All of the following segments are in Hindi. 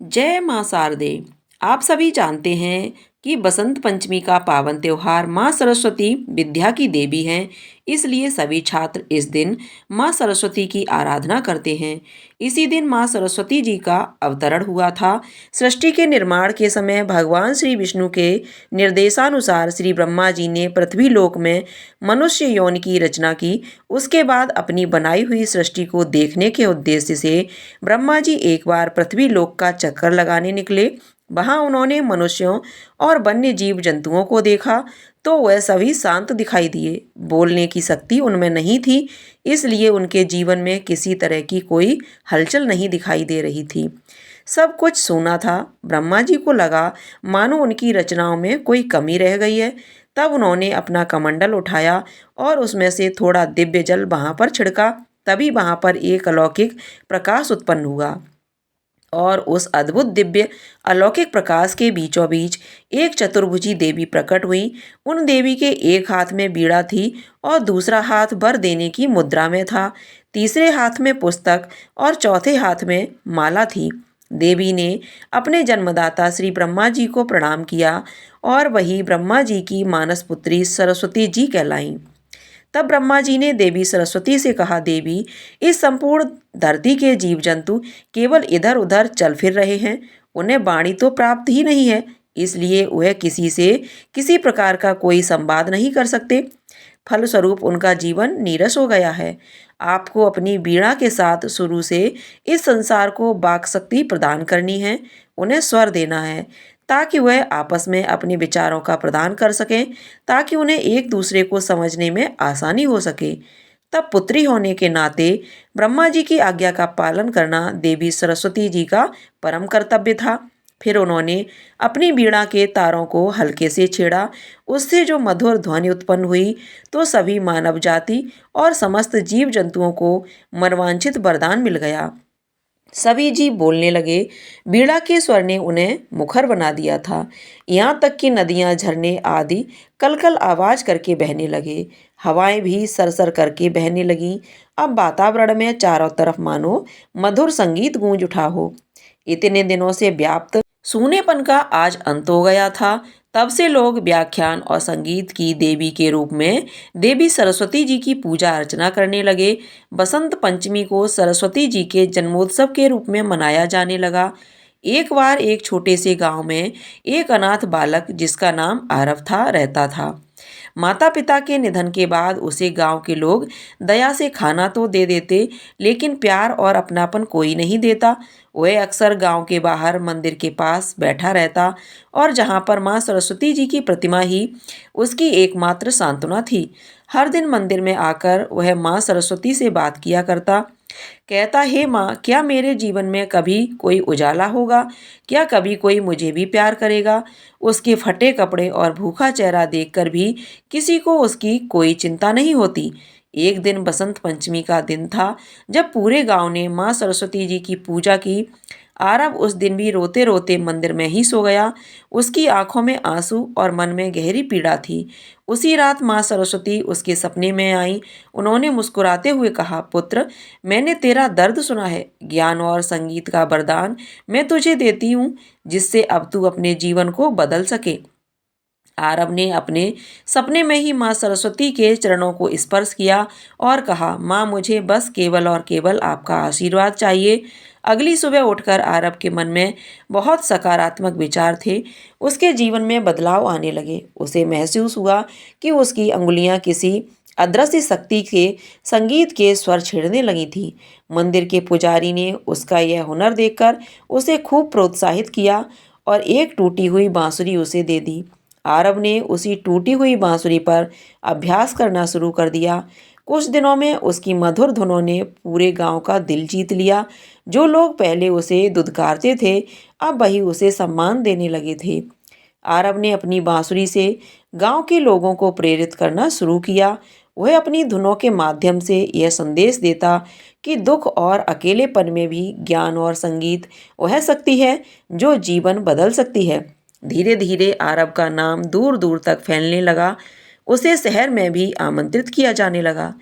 जय माँ शारदे। आप सभी जानते हैं कि बसंत पंचमी का पावन त्योहार माँ सरस्वती विद्या की देवी हैं। इसलिए सभी छात्र इस दिन माँ सरस्वती की आराधना करते हैं। इसी दिन माँ सरस्वती जी का अवतरण हुआ था। सृष्टि के निर्माण के समय भगवान श्री विष्णु के निर्देशानुसार श्री ब्रह्मा जी ने पृथ्वी लोक में मनुष्य यौन की रचना की। उसके बाद अपनी बनाई हुई सृष्टि को देखने के उद्देश्य से ब्रह्मा जी एक बार पृथ्वी लोक का चक्कर लगाने निकले। वहां उन्होंने मनुष्यों और वन्य जीव जंतुओं को देखा तो वह सभी शांत दिखाई दिए। बोलने की शक्ति उनमें नहीं थी, इसलिए उनके जीवन में किसी तरह की कोई हलचल नहीं दिखाई दे रही थी। सब कुछ सूना था। ब्रह्मा जी को लगा मानो उनकी रचनाओं में कोई कमी रह गई है। तब उन्होंने अपना कमंडल उठाया और उसमें से थोड़ा दिव्य जल वहां पर छिड़का। तभी वहां पर एक अलौकिक प्रकाश उत्पन्न हुआ और उस अद्भुत दिव्य अलौकिक प्रकाश के बीचों बीच एक चतुर्भुजी देवी प्रकट हुई। उन देवी के एक हाथ में बीड़ा थी और दूसरा हाथ वर देने की मुद्रा में था। तीसरे हाथ में पुस्तक और चौथे हाथ में माला थी। देवी ने अपने जन्मदाता श्री ब्रह्मा जी को प्रणाम किया और वही ब्रह्मा जी की मानस पुत्री सरस्वती जी कहलाईं। तब ब्रह्मा जी ने देवी सरस्वती से कहा, देवी, इस संपूर्ण धरती के जीव जंतु केवल इधर उधर चल फिर रहे हैं। उन्हें वाणी तो प्राप्त ही नहीं है, इसलिए वह किसी से किसी प्रकार का कोई संवाद नहीं कर सकते। फलस्वरूप उनका जीवन नीरस हो गया है। आपको अपनी वीणा के साथ शुरू से इस संसार को वाक शक्ति प्रदान करनी है। उन्हें स्वर देना है ताकि वह आपस में अपने विचारों का प्रदान कर सकें, ताकि उन्हें एक दूसरे को समझने में आसानी हो सके। तब पुत्री होने के नाते ब्रह्मा जी की आज्ञा का पालन करना देवी सरस्वती जी का परम कर्तव्य था। फिर उन्होंने अपनी वीणा के तारों को हल्के से छेड़ा। उससे जो मधुर ध्वनि उत्पन्न हुई तो सभी मानव जाति और समस्त जीव जंतुओं को मनवांछित वरदान मिल गया। सभी जीव बोलने लगे। बीड़ा के स्वर ने उन्हें मुखर बना दिया था। यहाँ तक कि नदियाँ, झरने आदि कलकल आवाज करके बहने लगे। हवाएं भी सरसर करके बहने लगीं। अब वातावरण में चारों तरफ मानो मधुर संगीत गूंज उठा हो। इतने दिनों से व्याप्त सूनेपन का आज अंत हो गया था। तब से लोग व्याख्यान और संगीत की देवी के रूप में देवी सरस्वती जी की पूजा अर्चना करने लगे। बसंत पंचमी को सरस्वती जी के जन्मोत्सव के रूप में मनाया जाने लगा। एक बार एक छोटे से गांव में एक अनाथ बालक जिसका नाम आरव था रहता था। माता पिता के निधन के बाद उसे गांव के लोग दया से खाना तो दे देते, लेकिन प्यार और अपनापन कोई नहीं देता। वह अक्सर गांव के बाहर मंदिर के पास बैठा रहता और जहां पर माँ सरस्वती जी की प्रतिमा ही उसकी एकमात्र सांत्वना थी। हर दिन मंदिर में आकर वह माँ सरस्वती से बात किया करता। कहता, हे माँ, क्या मेरे जीवन में कभी कोई उजाला होगा? क्या कभी कोई मुझे भी प्यार करेगा? उसके फटे कपड़े और भूखा चेहरा देखकर भी किसी को उसकी कोई चिंता नहीं होती। एक दिन बसंत पंचमी का दिन था, जब पूरे गांव ने माँ सरस्वती जी की पूजा की। आरव उस दिन भी रोते रोते मंदिर में ही सो गया। उसकी आंखों में आंसू और मन में गहरी पीड़ा थी। उसी रात माँ सरस्वती उसके सपने में आई। उन्होंने मुस्कुराते हुए कहा, पुत्र, मैंने तेरा दर्द सुना है। ज्ञान और संगीत का वरदान मैं तुझे देती हूँ, जिससे अब तू अपने जीवन को बदल सके। आरव ने अपने सपने में ही माँ सरस्वती के चरणों को स्पर्श किया और कहा, माँ, मुझे बस केवल और केवल आपका आशीर्वाद चाहिए। अगली सुबह उठकर आरव के मन में बहुत सकारात्मक विचार थे। उसके जीवन में बदलाव आने लगे। उसे महसूस हुआ कि उसकी अंगुलियां किसी अदृश्य शक्ति के संगीत के स्वर छेड़ने लगी थी। मंदिर के पुजारी ने उसका यह हुनर देखकर उसे खूब प्रोत्साहित किया और एक टूटी हुई बांसुरी उसे दे दी। आरव ने उसी टूटी हुई बांसुरी पर अभ्यास करना शुरू कर दिया। कुछ दिनों में उसकी मधुर धुनों ने पूरे गांव का दिल जीत लिया। जो लोग पहले उसे दुत्कारते थे, अब वही उसे सम्मान देने लगे थे। आरव ने अपनी बांसुरी से गांव के लोगों को प्रेरित करना शुरू किया। वह अपनी धुनों के माध्यम से यह संदेश देता कि दुख और अकेलेपन में भी ज्ञान और संगीत वह शक्ति है जो जीवन बदल सकती है। धीरे धीरे आरव का नाम दूर दूर तक फैलने लगा। उसे शहर में भी आमंत्रित किया जाने लगा,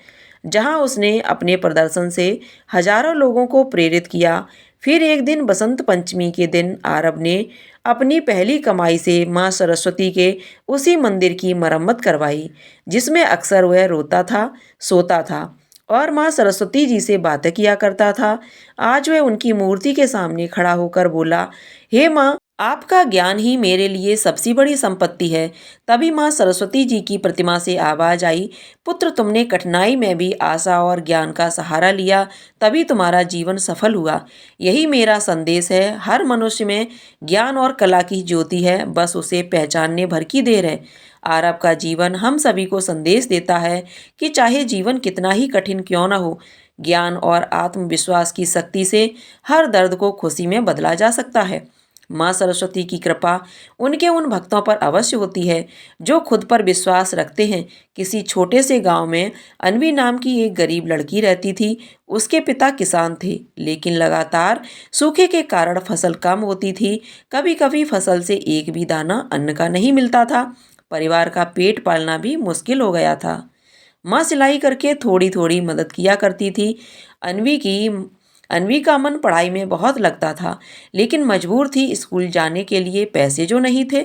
जहां उसने अपने प्रदर्शन से हजारों लोगों को प्रेरित किया। फिर एक दिन बसंत पंचमी के दिन आरब ने अपनी पहली कमाई से माँ सरस्वती के उसी मंदिर की मरम्मत करवाई जिसमें अक्सर वह रोता था, सोता था और माँ सरस्वती जी से बातें किया करता था। आज वह उनकी मूर्ति के सामने खड़ा होकर बोला, हे माँ, आपका ज्ञान ही मेरे लिए सबसे बड़ी संपत्ति है। तभी माँ सरस्वती जी की प्रतिमा से आवाज आई, पुत्र, तुमने कठिनाई में भी आशा और ज्ञान का सहारा लिया, तभी तुम्हारा जीवन सफल हुआ। यही मेरा संदेश है। हर मनुष्य में ज्ञान और कला की ज्योति है, बस उसे पहचानने भर की देर है। आरब का जीवन हम सभी को संदेश देता है कि चाहे जीवन कितना ही कठिन क्यों न हो, ज्ञान और आत्मविश्वास की शक्ति से हर दर्द को खुशी में बदला जा सकता है। माँ सरस्वती की कृपा उनके उन भक्तों पर अवश्य होती है जो खुद पर विश्वास रखते हैं। किसी छोटे से गांव में अन्वी नाम की एक गरीब लड़की रहती थी। उसके पिता किसान थे, लेकिन लगातार सूखे के कारण फसल कम होती थी। कभी कभी फसल से एक भी दाना अन्न का नहीं मिलता था। परिवार का पेट पालना भी मुश्किल हो गया था। माँ सिलाई करके थोड़ी थोड़ी मदद किया करती थी। अन्वी की अन्वी का मन पढ़ाई में बहुत लगता था, लेकिन मजबूर थी स्कूल जाने के लिए पैसे जो नहीं थे।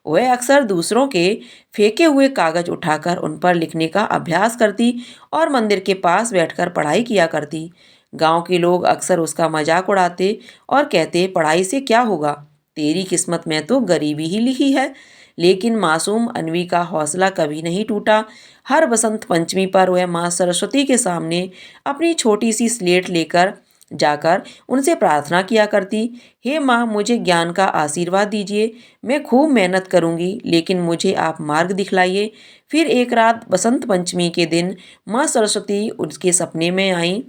वह अक्सर दूसरों के फेंके हुए कागज उठाकर उन पर लिखने का अभ्यास करती और मंदिर के पास बैठकर पढ़ाई किया करती। गांव के लोग अक्सर उसका मजाक उड़ाते और कहते, पढ़ाई से क्या होगा, तेरी किस्मत में तो गरीबी ही लिखी है। लेकिन मासूम अन्वी का हौसला कभी नहीं टूटा। हर बसंत पंचमी पर वह माँ सरस्वती के सामने अपनी छोटी सी स्लेट लेकर जाकर उनसे प्रार्थना किया करती, हे माँ, मुझे ज्ञान का आशीर्वाद दीजिए। मैं खूब मेहनत करूँगी, लेकिन मुझे आप मार्ग दिखलाइए। फिर एक रात बसंत पंचमी के दिन माँ सरस्वती उसके सपने में आईं।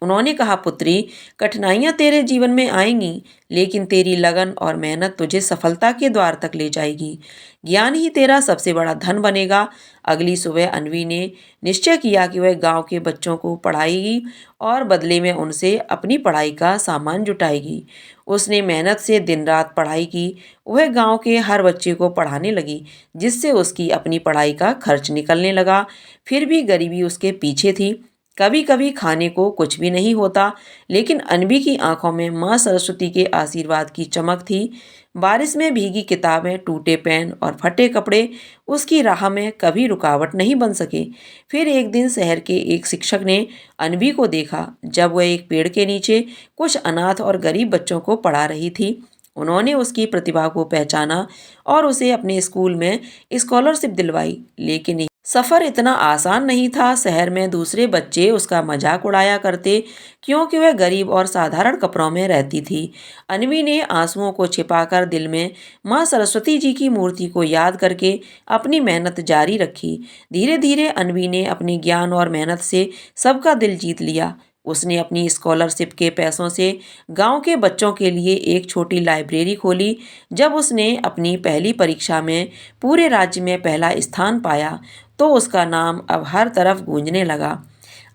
उन्होंने कहा, पुत्री, कठिनाइयां तेरे जीवन में आएंगी, लेकिन तेरी लगन और मेहनत तुझे सफलता के द्वार तक ले जाएगी। ज्ञान ही तेरा सबसे बड़ा धन बनेगा। अगली सुबह अन्वी ने निश्चय किया कि वह गांव के बच्चों को पढ़ाएगी और बदले में उनसे अपनी पढ़ाई का सामान जुटाएगी। उसने मेहनत से दिन रात पढ़ाई की। वह गांव के हर बच्चे को पढ़ाने लगी, जिससे उसकी अपनी पढ़ाई का खर्च निकलने लगा। फिर भी गरीबी उसके पीछे थी। कभी कभी खाने को कुछ भी नहीं होता, लेकिन अन्वी की आंखों में माँ सरस्वती के आशीर्वाद की चमक थी। बारिश में भीगी किताबें, टूटे पेन और फटे कपड़े उसकी राह में कभी रुकावट नहीं बन सके। फिर एक दिन शहर के एक शिक्षक ने अन्वी को देखा जब वह एक पेड़ के नीचे कुछ अनाथ और गरीब बच्चों को पढ़ा रही थी। उन्होंने उसकी प्रतिभा को पहचाना और उसे अपने स्कूल में स्कॉलरशिप दिलवाई। लेकिन सफ़र इतना आसान नहीं था। शहर में दूसरे बच्चे उसका मजाक उड़ाया करते, क्योंकि वह गरीब और साधारण कपड़ों में रहती थी। अन्वी ने आंसुओं को छिपाकर दिल में माँ सरस्वती जी की मूर्ति को याद करके अपनी मेहनत जारी रखी। धीरे धीरे अन्वी ने अपने ज्ञान और मेहनत से सबका दिल जीत लिया। उसने अपनी स्कॉलरशिप के पैसों से गांव के बच्चों के लिए एक छोटी लाइब्रेरी खोली। जब उसने अपनी पहली परीक्षा में पूरे राज्य में पहला स्थान पाया, तो उसका नाम अब हर तरफ गूंजने लगा।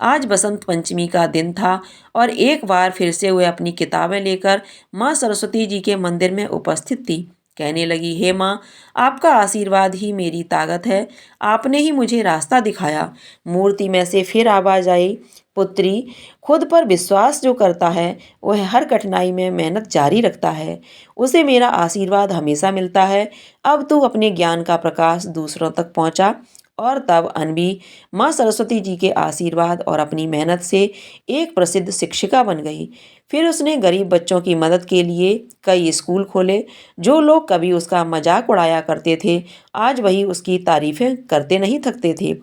आज बसंत पंचमी का दिन था और एक बार फिर से वह अपनी किताबें लेकर माँ सरस्वती जी के मंदिर में उपस्थित थी। कहने लगी, हे माँ, आपका आशीर्वाद ही मेरी ताकत है। आपने ही मुझे रास्ता दिखाया। मूर्ति में से फिर आवाज आई, पुत्री, खुद पर विश्वास जो करता है वह हर कठिनाई में मेहनत जारी रखता है, उसे मेरा आशीर्वाद हमेशा मिलता है। अब तू अपने ज्ञान का प्रकाश दूसरों तक पहुँचा। और तब अन्वी माँ सरस्वती जी के आशीर्वाद और अपनी मेहनत से एक प्रसिद्ध शिक्षिका बन गई। फिर उसने गरीब बच्चों की मदद के लिए कई स्कूल खोले। जो लोग कभी उसका मजाक उड़ाया करते थे, आज वही उसकी तारीफें करते नहीं थकते थे।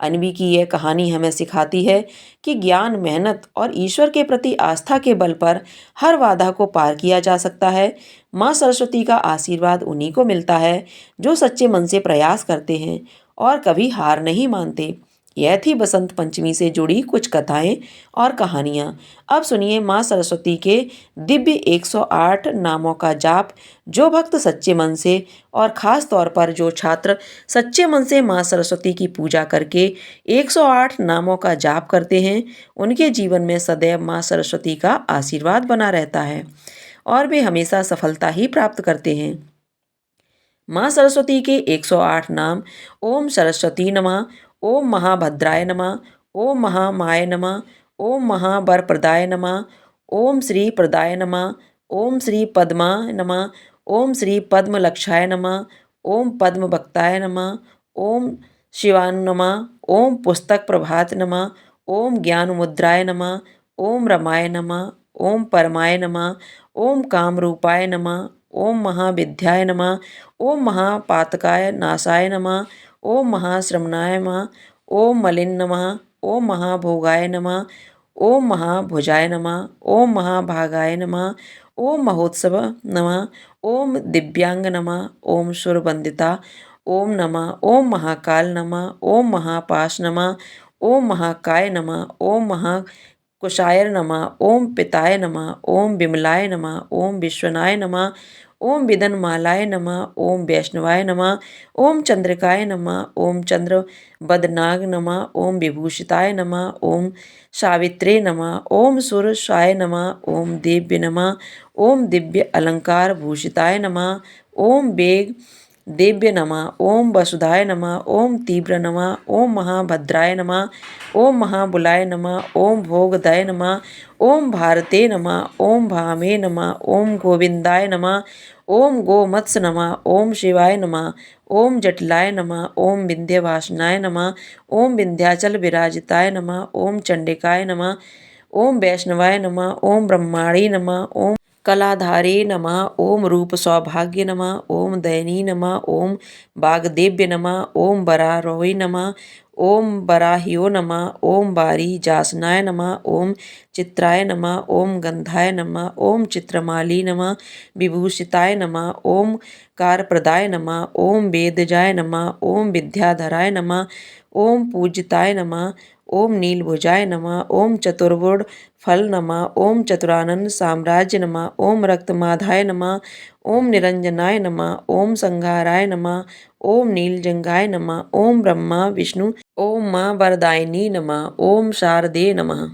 अन्वी की यह कहानी हमें सिखाती है कि ज्ञान, मेहनत और ईश्वर के प्रति आस्था के बल पर हर बाधा को पार किया जा सकता है। माँ सरस्वती का आशीर्वाद उन्हीं को मिलता है जो सच्चे मन से प्रयास करते हैं और कभी हार नहीं मानते। यह थी बसंत पंचमी से जुड़ी कुछ कथाएं और कहानियाँ। अब सुनिए माँ सरस्वती के दिव्य 108 नामों का जाप। जो भक्त सच्चे मन से और ख़ास तौर पर जो छात्र सच्चे मन से माँ सरस्वती की पूजा करके 108 नामों का जाप करते हैं, उनके जीवन में सदैव माँ सरस्वती का आशीर्वाद बना रहता है और वे हमेशा सफलता ही प्राप्त करते हैं। माँ सरस्वती के 108 नाम: ओम सरस्वती नमः, ओम महाभद्राय नमः, ओम महामाय नमः, ओम महावरप्रदाय नमः, ओम श्री प्रदाय नमः। ओम श्री पद्माय नमः। ओम श्री पद्मलक्षाय नमः। ओम पद्मभक्ताय नमः। ओम शिवाय नमः। ओम पुस्तक प्रभात नमः। ओम ज्ञान मुद्राय नमः। ओम रमाय नमः। ओम परमाय नमः। ओम कामरूपाय नमः। ओम महाविद्याय नमः। ओम महापातकाय नाशाय नमः। ओम महाश्रमणाय नमः। ओम मलिन नमः। ओम महाभोगाय नमः। ओम महाभुजाय नमः। ओम महाभागाय नमः। ओम महोत्सव नमः। ओम दिव्यांग नमः। ओम सुरवंदिता ओम नमः। ओम महाकाल नमः। ओम महापाश नमः। ओम महाकाय नमः। ओम महाकुशाय नमः। ओम पिताय नमः। ओम विमलाय नमः। ओम विश्वनाय नमः। ओम विदनमालाय नमः। ओम वैष्णवाय नमः। ओम चंद्रिकाय नमः। ओम चंद्रबदनाग नमः। ओम विभूषिताय नमः। ओम सावित्रे नमः। ओम सुरसाय नमः। ओम दिव्य नमः। ओम दिव्य अलंकार भूषिताय नमः। ओम वेग दिव्य नमः। ओम वसुधाय नमः। ओम तीव्र नमः। ओम महाभद्राय नमः। ओम महाबुलाय नमः। ओम भोगदय नमः। ओम भारते नमः। ओम भामे नमः। ओम गोविंदाय नमः। ओम गोमत्स नमः। ओम शिवाय नमः। ओम जटिलाय नमः। ओम विंध्यवासनाय नमः। ओम विंध्याचल विराजिताय नमः। ओम चंडिकाय नमः। ओम वैष्णवाय नमः। ओम ब्रह्माणी नमः। ओम कलाधारे नमः। ओम रूप सौभाग्य नमः। ओम दयनी नमः। ओम वागदेव्य नमः। ओम वरारोहि नमः। ओम वराह्यो नमः। ओम वारी जासनाय नमः। ओम चित्राय नमः। ओम गंधाय नमः। ओम चित्रमाली नमः। विभूषिताय नमः। ओम कारप्रदाय नमः। ओम वेदजाय नमः। ओम विद्याधराय नमः। ओम पूजिताय नमः। ओम नीलभुजाय नमः। ओम चतुर्भुज फल नमः। ओम चतुरानंद साम्राज्य नमः। ओम रक्तमाधाय नमः। ओम निरंजनाय नमः। ओम संहाराय नमः। ओम नीलजंगाय नमः। ओम ब्रह्मा विष्णु ओम मां वरदायिनी नमः। ओम शारदे नमः।